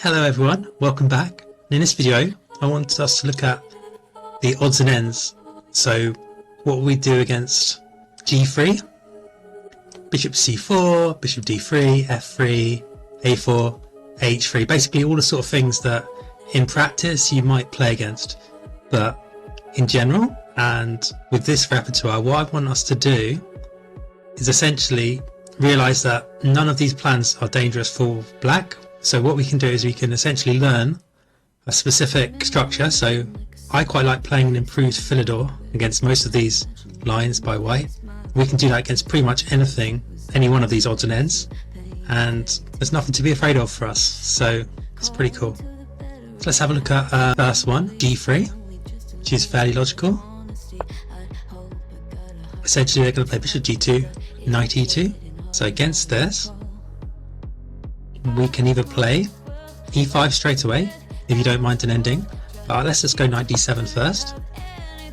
Hello everyone, welcome back. In this video I want us to look at the odds and ends. So what we do against g3, bishop c4, bishop d3, f3, a4, h3, basically all the sort of things that in practice you might play against. But in general, and with this repertoire, what I want us to do is essentially realise that none of these plans are dangerous for black. So what we can do is we can essentially learn a specific structure. So I quite like playing an improved Philidor against most of these lines by white. We can do that against pretty much anything, any one of these odds and ends, and there's nothing to be afraid of for us. So it's pretty cool. So let's have a look at the first one, g3, which is fairly logical. Essentially they're going to play bishop g2, knight e2. So against this, we can either play e5 straight away, if you don't mind an ending, but let's just go knight d7 first,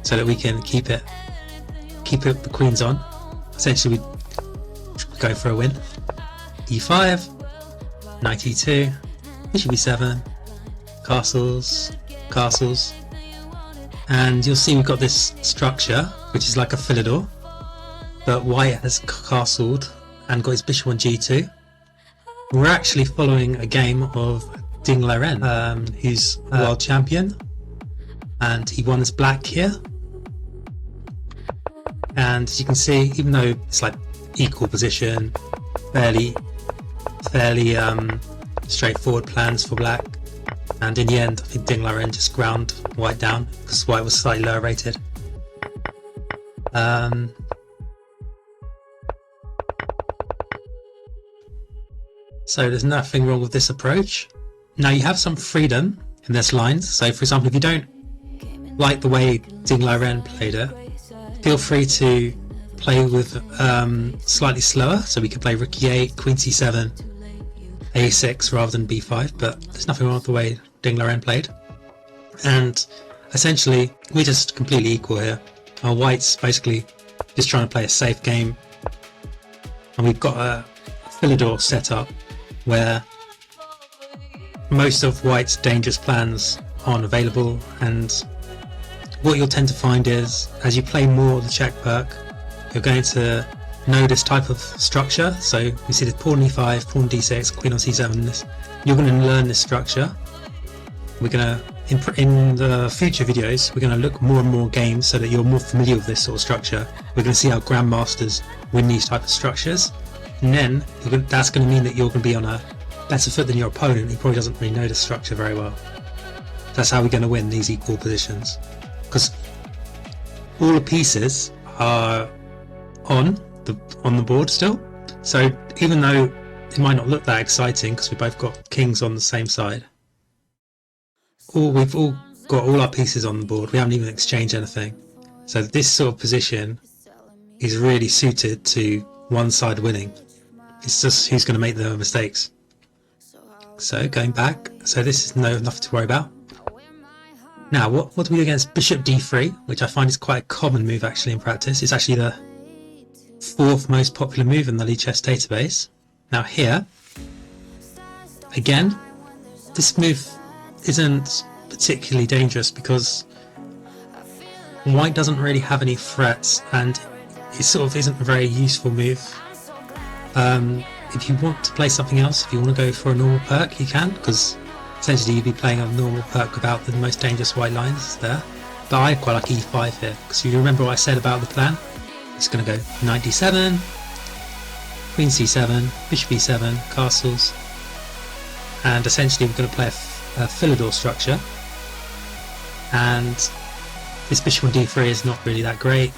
so that we can keep it the queens on. Essentially we go for a win. e5, knight e2, bishop e7, castles, and you'll see we've got this structure which is like a Philidor, but white has castled and got his bishop on g2. We're actually following a game of Ding Liren, who's a world champion, and he won as black here. And as you can see, even though it's like equal position, fairly straightforward plans for black, and in the end I think Ding Liren just ground white down because white was slightly lower rated. So there's nothing wrong with this approach. Now you have some freedom in this lines. So for example, if you don't like the way Ding Liren played it, feel free to play with slightly slower. So we could play rook e8, queen c7, a6 rather than b5, but there's nothing wrong with the way Ding Liren played. And essentially we're just completely equal here. Our white's basically just trying to play a safe game, and we've got a Philidor set up where most of white's dangerous plans aren't available. And what you'll tend to find is, as you play more of the Czech Pirc, you're going to know this type of structure. So we see this pawn e5, pawn d6, queen on c7. You're going to learn this structure. We're going to, in the future videos, we're going to look more and more games so that you're more familiar with this sort of structure. We're going to see how grandmasters win these type of structures. And then that's going to mean that you're going to be on a better foot than your opponent, who probably doesn't really know the structure very well. That's how we're going to win these equal positions, because all the pieces are on the board still. So even though it might not look that exciting because we both got kings on the same side, we've all got all our pieces on the board. We haven't even exchanged anything. So this sort of position is really suited to one side winning. It's just who's going to make the mistakes. So going back, so this is nothing to worry about. Now what do we do against bishop d3, which I find is quite a common move actually in practice. It's actually the fourth most popular move in the lichess database. Now here, again, this move isn't particularly dangerous because white doesn't really have any threats, and it sort of isn't a very useful move. If you want to play something else, if you want to go for a normal Pirc, you can, because essentially you'd be playing a normal Pirc without the most dangerous white lines there. But I quite like e5 here, because you remember what I said about the plan. It's going to go knight d7, queen c7, bishop e7, castles, and essentially we're going to play a Philidor structure. And this bishop on d3 is not really that great.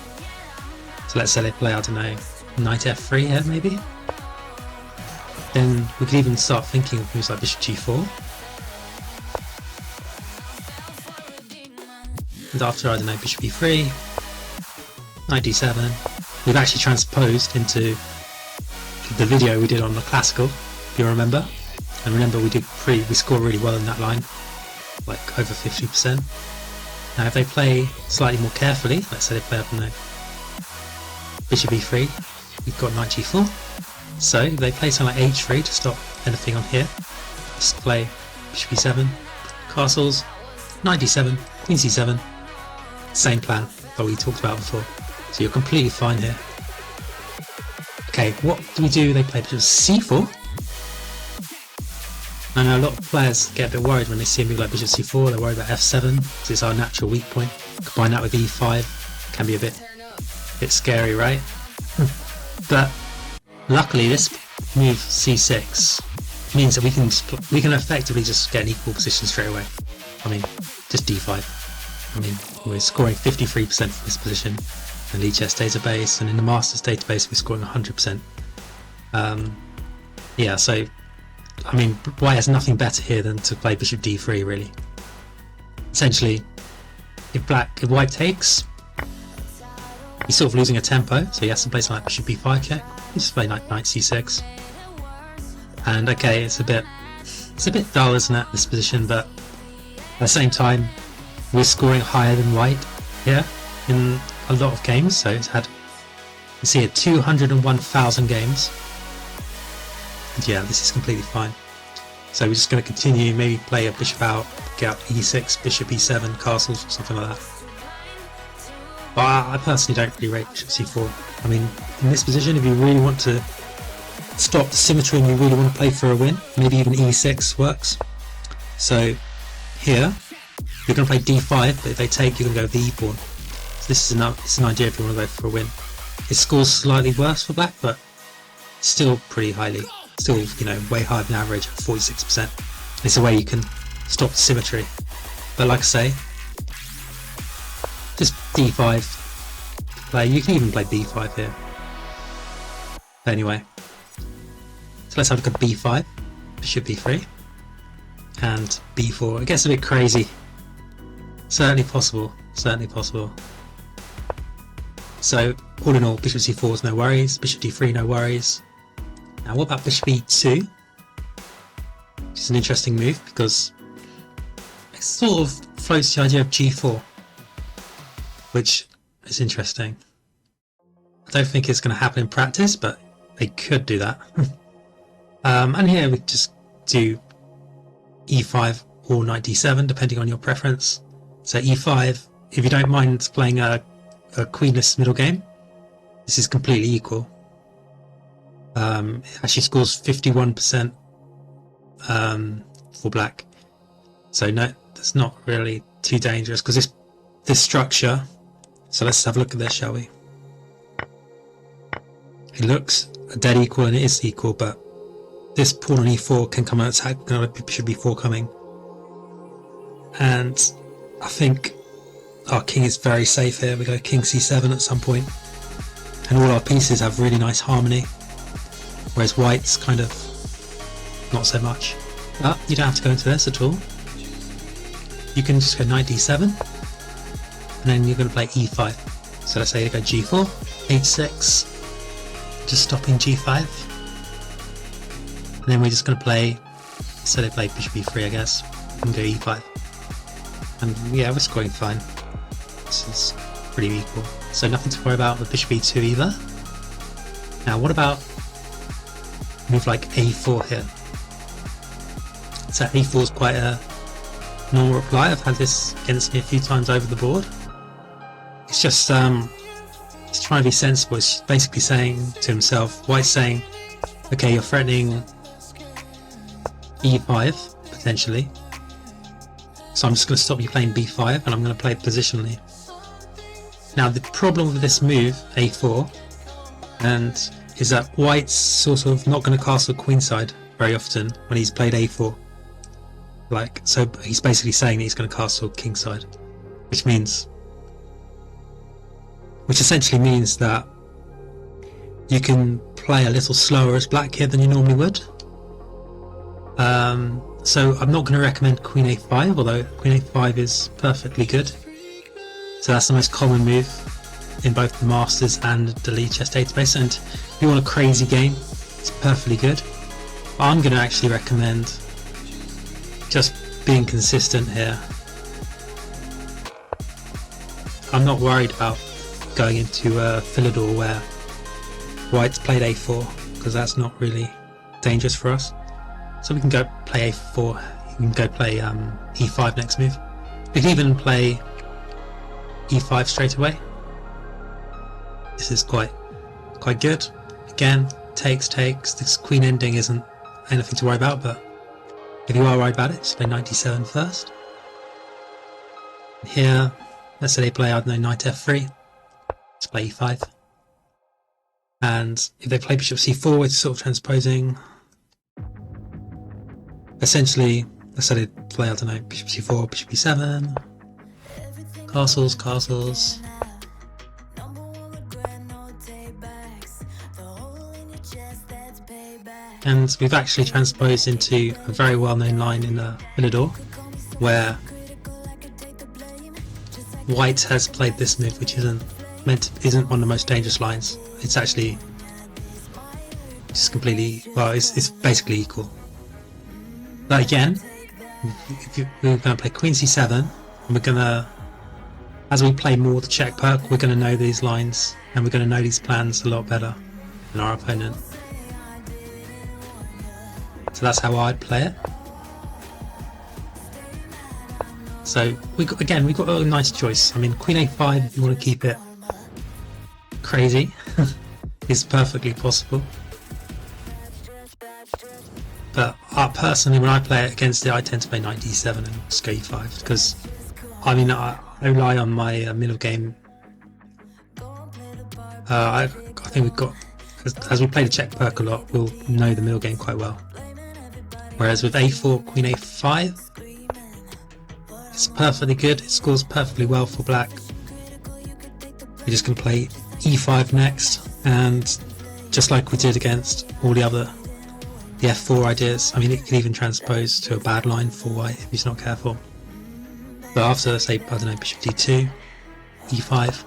So let's say they play, I don't know, knight f3 here maybe. Then we could even start thinking of moves like bishop g4. And after, I don't know, bishop e3, knight d7, we've actually transposed into the video we did on the classical, if you remember. And remember we scored really well in that line, like over 50%. Now if they play slightly more carefully, let's say they play, I don't know, bishop e3, we've got knight g4. So if they play something like h3 to stop anything on here, just play bishop e7, castles, knight d7, queen c7, same plan that we talked about before. So you're completely fine here. Okay, what do we do? They play bishop c4. I know a lot of players get a bit worried when they see a move like bishop c4, they're worried about f7, because it's our natural weak point. Combine that with e5, can be a bit scary, right? But luckily this move c6 means that we can effectively just get an equal position straight away. I mean, just d5. I mean, we're scoring 53% from this position in the lichess database, and in the Masters database we're scoring 100%. Yeah, so I mean, white has nothing better here than to play bishop d3, really. Essentially, if white takes, he's sort of losing a tempo, so he has to play something like bishop b5 check. He just play knight c6. And okay, it's a bit dull, isn't it, this position, but at the same time, we're scoring higher than white here in a lot of games. So it's had, you see it, 201,000 games. And yeah, this is completely fine. So we're just going to continue, maybe play a bishop out, get out e6, bishop e7, castles, or something like that. But I personally don't really rate bishop c4. I mean, in this position, if you really want to stop the symmetry and you really want to play for a win, maybe even e6 works. So here, you're going to play d5, but if they take, you're going to go with the e pawn. So this is an idea if you want to go for a win. It scores slightly worse for black, but still pretty highly. Still, you know, way higher than average at 46%. It's a way you can stop the symmetry. But like I say, just d5 play. You can even play b5 here. But anyway, so let's have a look at b5, bishop b3, and b4. It gets a bit crazy. Certainly possible. Certainly possible. So all in all, bishop c4 is no worries. Bishop d3, no worries. Now what about bishop e2? Which is an interesting move because it sort of floats the idea of g4, which is interesting. I don't think it's going to happen in practice, but they could do that. And here we just do e5 or knight d7, depending on your preference. So e5, if you don't mind playing a queenless middle game, this is completely equal. It actually scores 51% for black, so no, that's not really too dangerous because this structure. So let's have a look at this, shall we? It looks dead equal, and it is equal, but this pawn on e4 can come out attack. Bishop b4 coming, and I think our king is very safe here. We go king c7 at some point, and all our pieces have really nice harmony. Whereas white's kind of not so much. But you don't have to go into this at all. You can just go knight d7, and then you're going to play e5. So let's say you go g4, h6, just stopping g5. And then we're just going to play, so they play bishop e3 I guess, and go e5. And yeah, we're scoring fine. This is pretty equal. So nothing to worry about with bishop e2 either. Now what about move like a4 here? So a4 is quite a normal reply. I've had this against me a few times over the board. It's just it's trying to be sensible. It's basically saying to himself, white's saying, okay, you're threatening e5 potentially, so I'm just going to stop you playing b5 and I'm going to play positionally. Now the problem with this move a4 and is that white's sort of not going to castle queenside very often when he's played a4. Like, so he's basically saying that he's going to castle kingside, which essentially means that you can play a little slower as black here than you normally would. So I'm not going to recommend queen a5, although queen a5 is perfectly good. So that's the most common move in both the Masters and the lichess database, and if you want a crazy game, it's perfectly good. But I'm going to actually recommend just being consistent here. I'm not worried about going into a Philidor where white's played a4, because that's not really dangerous for us. So we can go play a4 can go play e5 next move. We can even play e5 straight away. This is quite good. Again, takes. This queen ending isn't anything to worry about, but if you are worried about it, just play knight d7 first. Here, let's say they play, I don't know, knight f3. Let's play e5. And if they play bishop c4, it's sort of transposing. Essentially, let's say they play, I don't know, bishop c4, bishop e7. Castles. And we've actually transposed into a very well-known line in Philidor, where White has played this move, which isn't one of the most dangerous lines. It's actually just completely, well, it's basically equal. But again, we're going to play queen c7, and we're going to, as we play more the Czech Pirc, we're going to know these lines, and we're going to know these plans a lot better than our opponent. So that's how I'd play it. So we've got a nice choice. I mean, queen a5, if you want to keep it crazy, is perfectly possible. But personally, when I play it against it, I tend to play knight d7 and just go e5, because I mean, I rely on my middle game. I think we've got, as we play the Czech Pirc a lot, we'll know the middle game quite well. Whereas with a4, queen a5, it's perfectly good, it scores perfectly well for black. We're just going to play e5 next, and just like we did against all the f4 ideas, I mean, it could even transpose to a bad line for white if he's not careful. But after, say, I don't know, bishop d2, e5,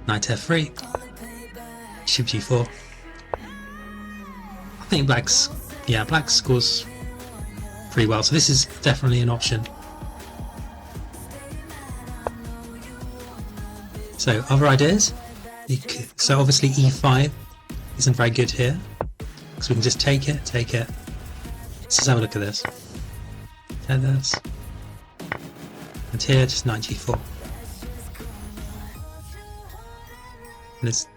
knight f3, bishop g4. I think black scores pretty well, so this is definitely an option. So other ideas, so obviously e5 isn't very good here, because we can just take it. Let's just have a look at this. And here, just knight g4. And it's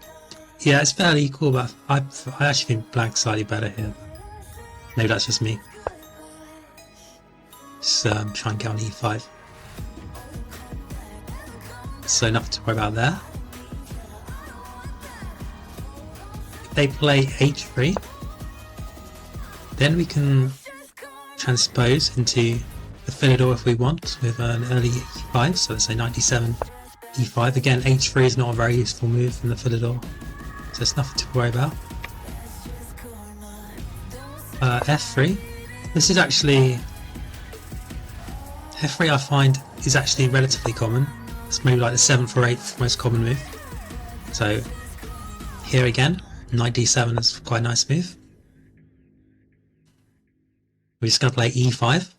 fairly equal, but I actually think black's slightly better here. Maybe that's just me. Just try and get on e5. So nothing to worry about there. If they play h3, then we can transpose into the Philidor if we want, with an early e5. So let's say knight d7, e5. Again, h3 is not a very useful move in the Philidor, so it's nothing to worry about. F3. This is actually, F3 I find is actually relatively common. It's maybe like the 7th or 8th most common move. So here again, knight d7 is quite a nice move. We're just going to play e5.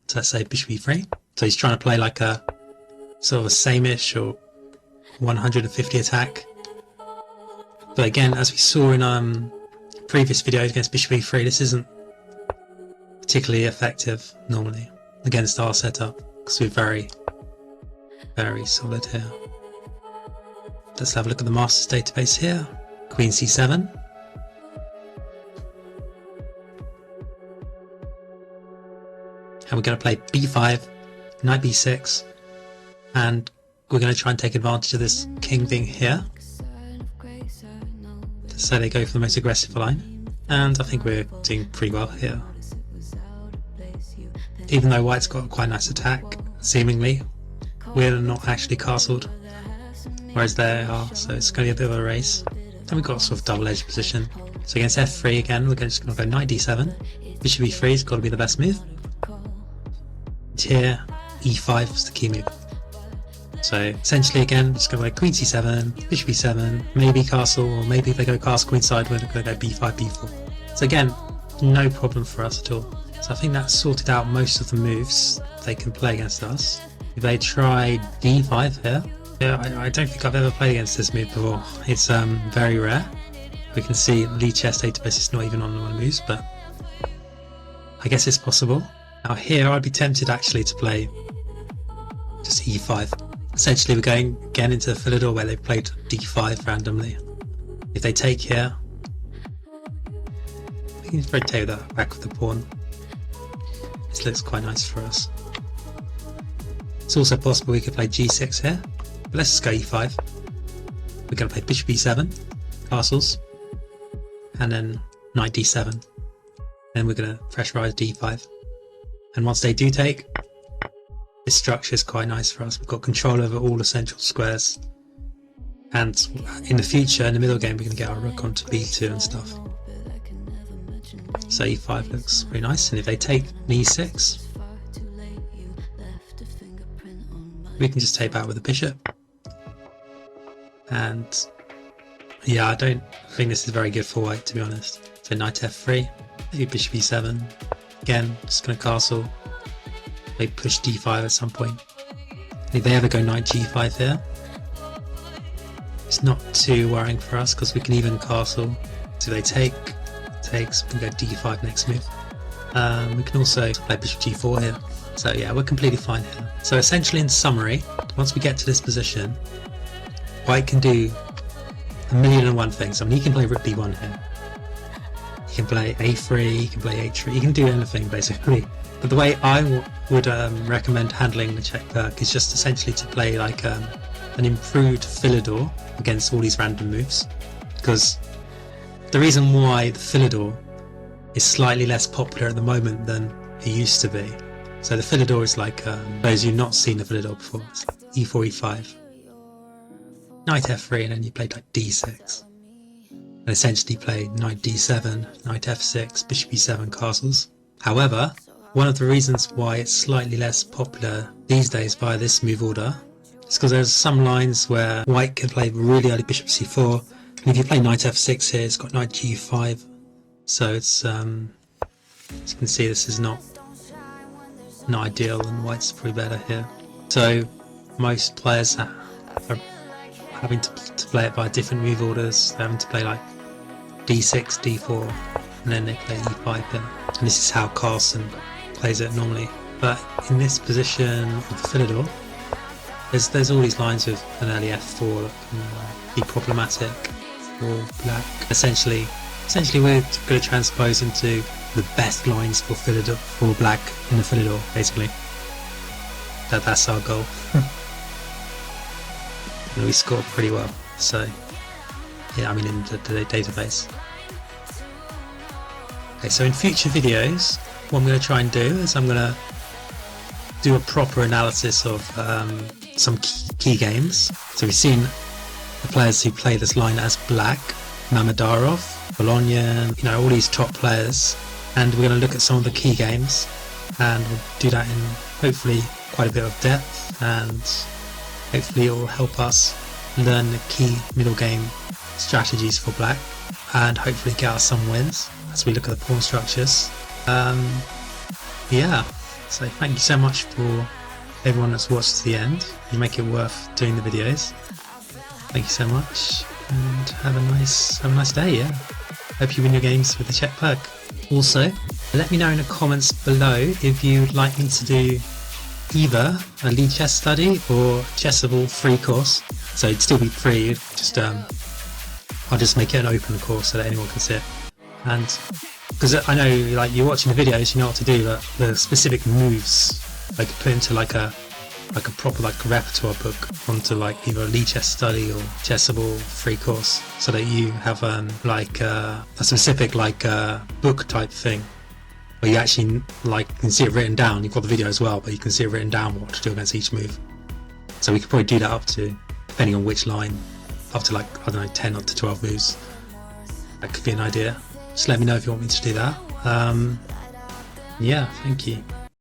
So let's say bishop e3. So he's trying to play like a sort of a same-ish or 150 attack. But again, as we saw in previous videos against bishop e3, this isn't particularly effective normally against our setup, because we're very, very solid here. Let's have a look at the Masters database here. Queen c7. And we're going to play b5, knight b6, and we're going to try and take advantage of this king being here. So they go for the most aggressive line, and I think we're doing pretty well here. Even though white's got quite a nice attack, seemingly, we're not actually castled, whereas they are, so it's going to be a bit of a race. Then we've got a sort of double-edged position. So against f3 again, we're just going to go knight d7, bishop e3 has got to be the best move. And here, e5 is the key move. So essentially again, just going to go queen c7, bishop e7, maybe castle, or maybe if they go castle queenside, we're going to go b5, b4. So again, no problem for us at all. So I think that's sorted out most of the moves they can play against us. If they try d5 here, yeah, I don't think I've ever played against this move before. It's very rare. We can see lichess database is not even on one of the moves, but I guess it's possible. Now here I'd be tempted actually to play just e5. Essentially we're going again into the Philidor where they've played d5 randomly. If they take here, we can just rotate that back with the pawn. This looks quite nice for us. It's also possible we could play g6 here, but let's just go e5. We're going to play bishop e7, castles, and then knight d7. Then we're going to pressurize d5. And once they do take, this structure is quite nice for us. We've got control over all the central squares. And in the future, in the middle game, we're going to get our rook onto b2 and stuff. So e5 looks pretty nice. And if they take e6, we can just take back with the bishop. And yeah, I don't think this is very good for white, to be honest. So knight f3, maybe bishop e7. Again, just going to castle. They push d5 at some point. And if they ever go knight g5 here, it's not too worrying for us because we can even castle. So they takes, we can go d5 next move. We can also play bishop g4 here. So yeah, we're completely fine here. So essentially, in summary, once we get to this position, white can do a million and one things. I mean, he can play rook b1 here. He can play a3, he can play h3, he can do anything basically. But the way I would recommend handling the Czech Pirc is just essentially to play like an improved Philidor against all these random moves. Because the reason why the Philidor is slightly less popular at the moment than it used to be. So the Philidor is like, those who've not seen the Philidor before, it's like e4, e5, knight f3, and then you play like d6. And essentially play knight d7, knight f6, bishop e7 castles. However, one of the reasons why it's slightly less popular these days via this move order is because there's some lines where white can play really early bishop c4, and if you play knight f6 here, it's got knight g5. So it's, as you can see, this is not ideal, and white's probably better here. So most players are having to play it by different move orders. They're having to play like d6, d4, and then they play e5 here. And this is how Carlsen plays it normally. But in this position with the Philidor, there's all these lines with an early f4 that can be problematic for black. Essentially we're going to transpose into the best lines for Philidor, for black in the Philidor, basically. That's our goal. And we scored pretty well, so yeah, I mean in the database. Okay, so in future videos, what I'm going to try and do is I'm going to do a proper analysis of some key games. So we've seen the players who play this line as black, Mamedarov, Bologna, you know, all these top players, and we're going to look at some of the key games, and we'll do that in hopefully quite a bit of depth, and hopefully it will help us learn the key middle game strategies for black, and hopefully get us some wins as we look at the pawn structures. Yeah, so thank you so much for everyone that's watched to the end. You make it worth doing the videos. Thank you so much, and have a nice day. Yeah, hope you win your games with the Czech Pirc. Also, let me know in the comments below if you'd like me to do either a lead chess study or chessable free course. So it'd still be free, just I'll just make it an open course so that anyone can see it. And because I know, like, you're watching the videos, you know what to do, but the specific moves I could put into like a proper like repertoire book onto like either a lead chess study or chessable free course, so that you have like a specific like book type thing where you actually like can see it written down. You've got the video as well, but you can see it written down what to do against each move. So we could probably do that up to, depending on which line, up to like, I don't know, 10 up to 12 moves. That could be an idea. Just let me know if you want me to do that. Yeah, thank you.